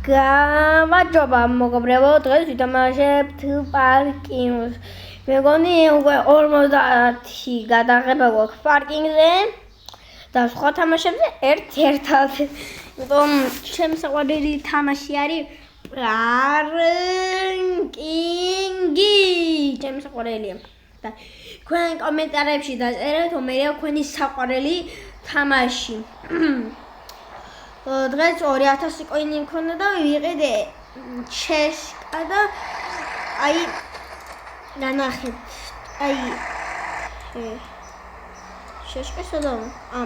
გამარჯობა მოგობრებო, დღეს ვითამაშებთ პარკინგს. მეგონი უკვე 50 გადაღება გვაქვს პარკინგზე და სხვა თამაშებზე ერთ-ერთად. იმიტომ ჩემი საყვარელი თამაში არის პარკინგი. ჩემი საყვარელია. და თქვენ კომენტარებში დაწერეთ, რომელია თქვენი საყვარელი თამაში. დღეს 2000 კოინი მქონდა და ვიყიდე ჩესკა და აი განახეთ აი ჩესკა სადაა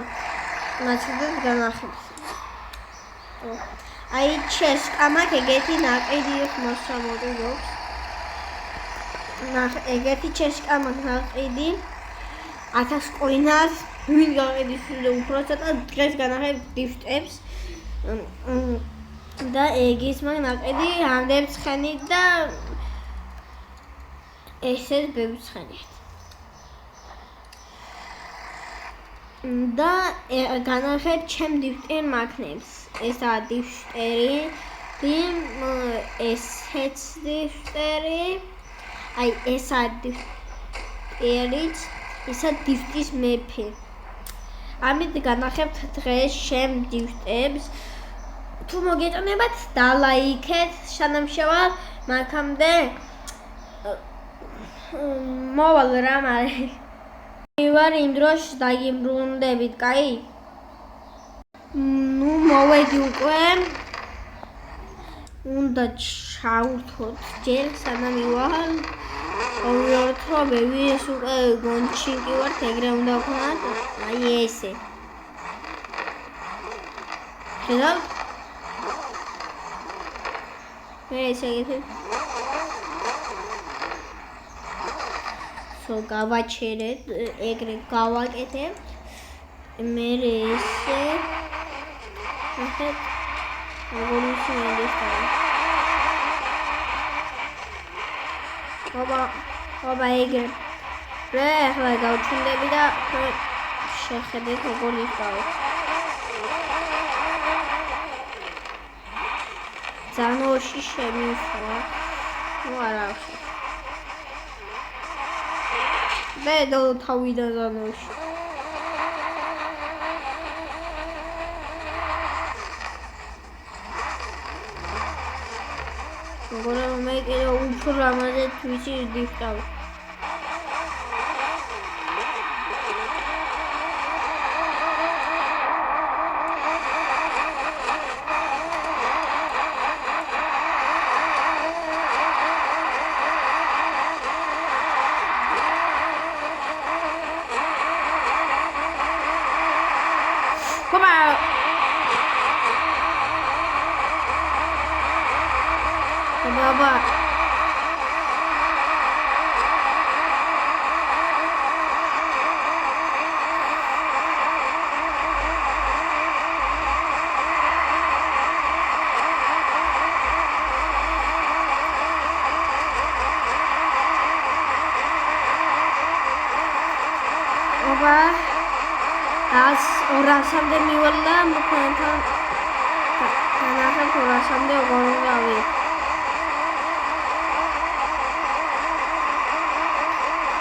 მაცდად განახეთ აი ჩესკა მაგ ეგეთი ნაყიდი მოსამოდი გვაქვს ნახ ეგეთი ჩესკა მაგ ნაყიდი 1000 კოინას ვინ გაყიდის უფრო ცოტა დღეს განახეთ დიფტებს და ეგის მაგ ნაყიდი ამდენ ცხენი და ესეც ბევრი ცხენია და განახეთ ჩემ დიფტერ მაქნებს ესაა დიფტერი ესეც დიფტერი აი ესაა დიფტერი ისა დიფტის მეფე ამით განახებთ დღეს ჩემ დიფტებს თუ მოგეწონებათ დალაიქეთ შანამშევარ მაქამდე მოვალ რამ არის ვარ იმ დროს დაიმბრუნდებით კაი ნუ მოვედი უკვე უნდა ჩავთოთ ჯერ სანამ მივალ ოღონდ მე ეს უკვე გონჩი კი ვარ ეგრე უნდა ვქონათ აი ესე ხედავთ მე ესე გავაჩერეთ ეგრე გავაკეთებ მე ესე ახეთ როგორი შეიძლება ობა ეგრე რე ახლა გავჩნდები და შეხედეთ როგორი იქნება ზანოში შემისვა ნუ არა მე დო თავიდან ზანოში მეგონა მე კიდე უფრო ამაზე თვიში დიფტავ Baba. Baba. Az orasam de miwalla mukhantan. Kanaka orasam de ogongawi.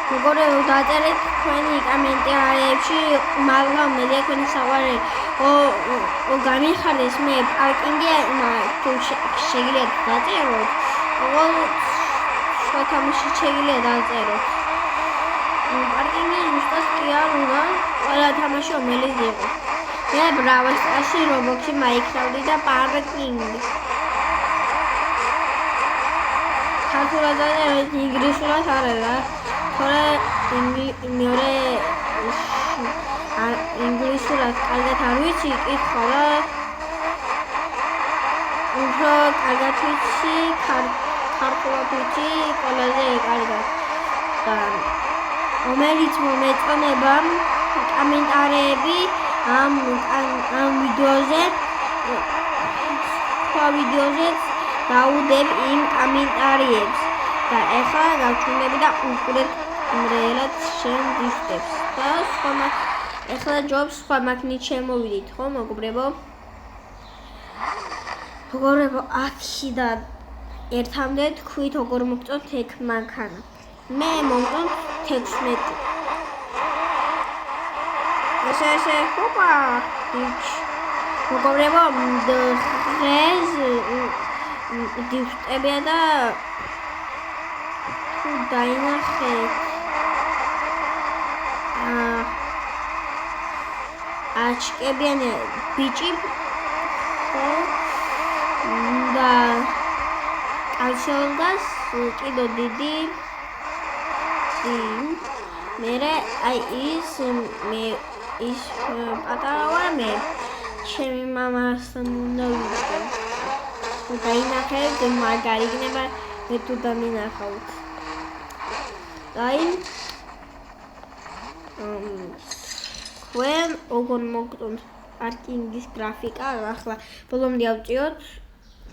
მოგორე დაწერეთ თქვენი კომენტარებში მაგრამ მე თქვენი საყვარელი გამიხარდეს მე პარკინგი თუ შეგიძლიათ დაწეროთ ოღონდ სხვა თამაში შეგიძლიათ დაწეროთ პარკინგი უბრალოდ კი არ უნდა ყველა თამაში რომელიც იყო მე ბრავალსტარში რობოქსი მაიქრავდი და პარკინგი ქართულად დაწერეთ ინგლისურად არა თორე მეორე ინგლისურად კარგად არ ვიცი კითხვა და უფრო კარგად ვიცი ქართულად ვიცი ყველაზე კარგად და რომელიც მომეწონება კომენტარები ამ ვიდეოზე სხვა ვიდეოზე დაუდებ იმ კომენტარებს და ეხლა გავჩვენები და უყურებთ რეალად შენ დიფტებს და სხვა ეხლა ჯობს სხვა მაქნით შემოვიდით ხო მოგობრებო მოგობრებო, აქედან ერთამდე თქვით როგორ მოგწონთ ეგ მანქანა. მე მომწონთ 16. ესე ჰოპა. მოგობრებო, დღეს დივტებია და თუ დაინახეთ აჩკებიანი ბიჭი და კალშოლდას კიდო დიდი მერე აი ის პატარა ვარ მე ჩემი მამასთან უნდა ვიდე დაინახეთ მაგარი იქნება მე თუ დამინახავთ აი when ოღონ მოგწონთ პარკინგის გრაფიკა ახლა ბოლომდე ავწიოთ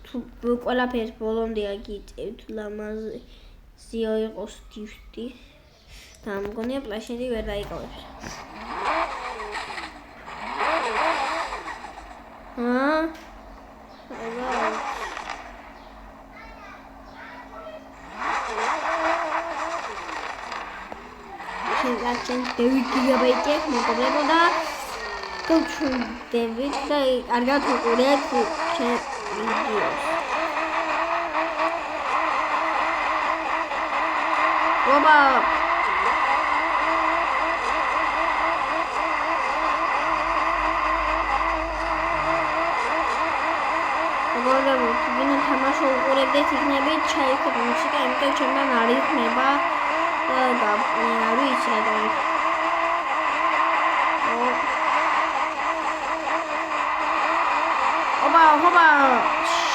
თუ ყველაფერს ბოლომდე აგიწევთ ლამაზი ზიო იყოს დიფტი და მგონია პლაშინი ვერ დაიკავებს Lachen David gigabait მოგობრებო და გავჩვენდებით და კარგად უყურეთ ჩემს ვიდეოს. ოპა მოგობრებო, თქვენ თამაში უყურებდეთ იქნებით ჩაიქეთ მუსიკა, იმიტომ ჩემთან არ იქნება და არ ვიცი რა ოპა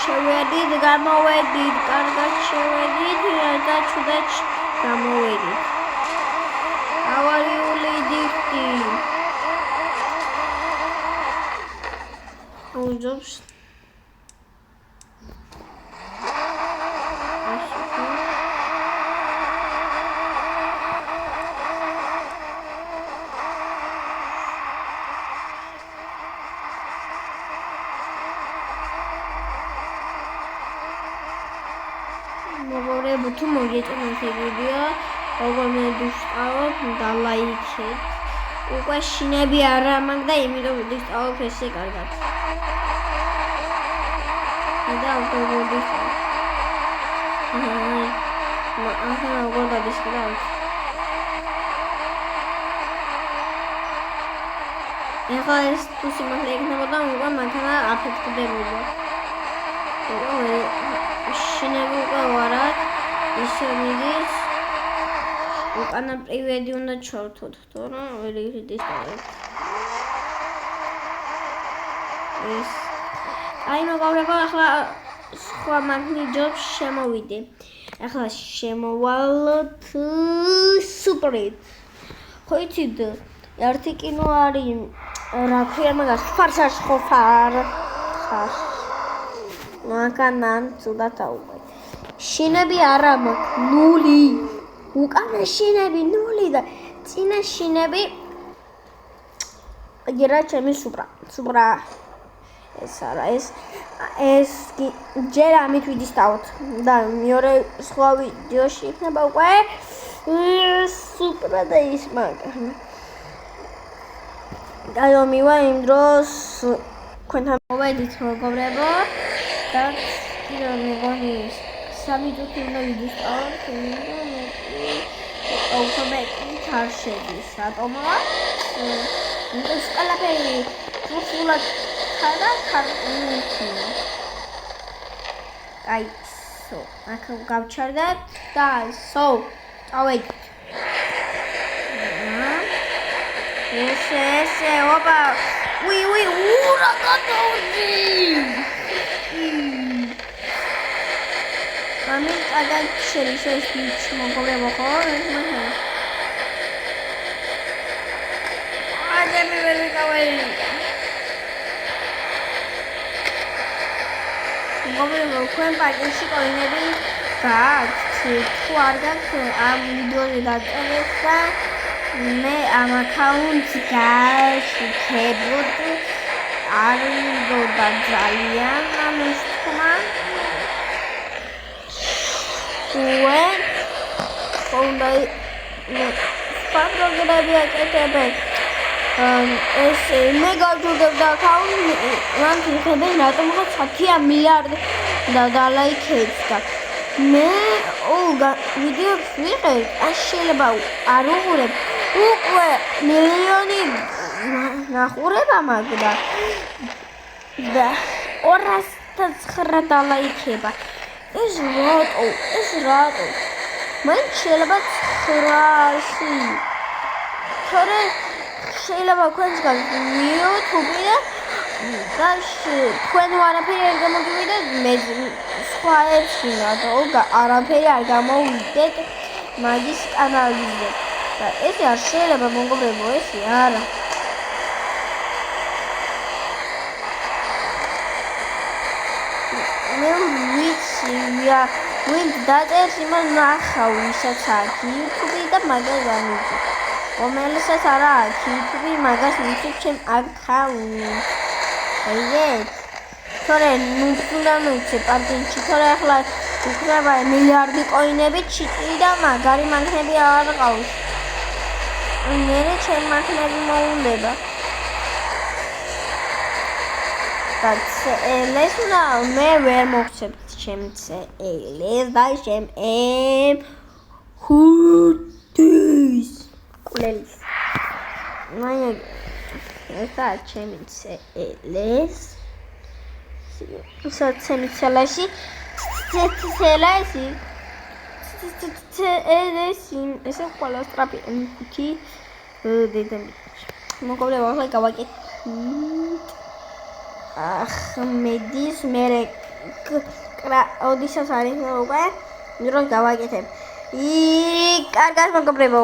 შევედით გამოვედით კარგად შევედით და ჩუდად გამოვედით ავარიული დიფტი უძობს მოგობრებო, თუ მოგეწონათ ეს ვიდეო, როგორ მე ვისწავლოთ და ლაიქეთ. უკვე შინები არა მაქვს და იმიტომ ვისწავლოთ ესე კარგად. და ავტობუსი. ახლა როგორ გადისკდავთ? ეხლა ეს თუ სიმართლე იქნებოდა, უკვე მანქანა აფეთქდებოდა. შინები უკვე ვარად, ისე მიდის, უკანა პრივედი უნდა ჩავთოთ, თორემ ვერ იდისკავებთ. ეს. აი მოგობრებო, ახლა სხვა მაგნიჯობს შემოვიდე. ახლა შემოვალთ სუპრით. ხო იცით, ერთი კინო არის, რა ქვია მაგას, ფარსაშ ხო ფარსაშ. მანქანამ ცუდად აუყვე. შინები არა მაქვს, ნული. უკანა შინები ნული და წინა შინები გერა ჩემი სუპრა. ეს არა, ეს ჯერ ამით ვიდისკავთ და მეორე სხვა ვიდეოში იქნება უკვე სუპრა და ის მანქანა. გაიომივა იმ დროს თქვენთან მოვედით მოგობრებო და კიდევ მეგონი 3 წუთი უნდა ვიდისკავოთ აუტომატი არ შედის ატომობა ეს ყველაფერი ფულად ხარა ხარუნჩია აი სო აქ გავჩერდეთ და სო წავედით ესე ოპა უი ურა გადავდი ამი აგან შეიძლება ის მოგობრებო ხო ეს მანქანა აგემი ვერ ვიკავები მოგობრებო თქვენ პაკეტში კოინები გააქვთ თუ არ გაქვთ ამ ვიდეოზე დაწერეთ და მე ამ აკაუნტს გავშუქებოდ არ მიდოდა ძალიან ამის თქმა უნდა სპარდოგრები აკეთებენ ეს მე გავჯობდა ახლა მან ხებენ რატომღაც 10 მილიარდი და ლაიქებს და მე ვიდეოს ვიღებ ან შეიძლება არ უყურებ უკვე მილიონი ნახურება მაქვს და 209 ლაიქება ეს რატო მან შეიძლება 900 თორე შეიძლება თქვენს YouTube და თქვენ არაფერი არ გამოგივიდეთ მე სხვა ერთხელ არაფერი არ გამოვიდეთ მაგის კანალზე და ესე არ შეიძლება მოგობრებო ესე არა მე ვიცი ვინ დაწერს იმას ნახავ ვისაც აქვს YouTube და მაგას გამიძე რომელსაც არა აქვს YouTube მაგას ვიცი ჩემ აქაუნტ აიგეთ თორე უნდა მიცე პარტინჩი თორე ახლა უკრება მილიარდი კოინები ჩიტი და მაგარი მანქანები არ ყავს მე ჩემ მანქანები მოუნდება და წელს მე ვერ მოვცებ ჩემ წელს და ჩემ ხუთის კულელის მაი ესა ჩემ წელს საცემი ცელაში ესე ყველა სტრაპი კი დედამი მოგობრებო ახლა გავაკეთე მედის მერე ოდისას არის უკვე დროს გავაკეთებ კარგად მოგობრებო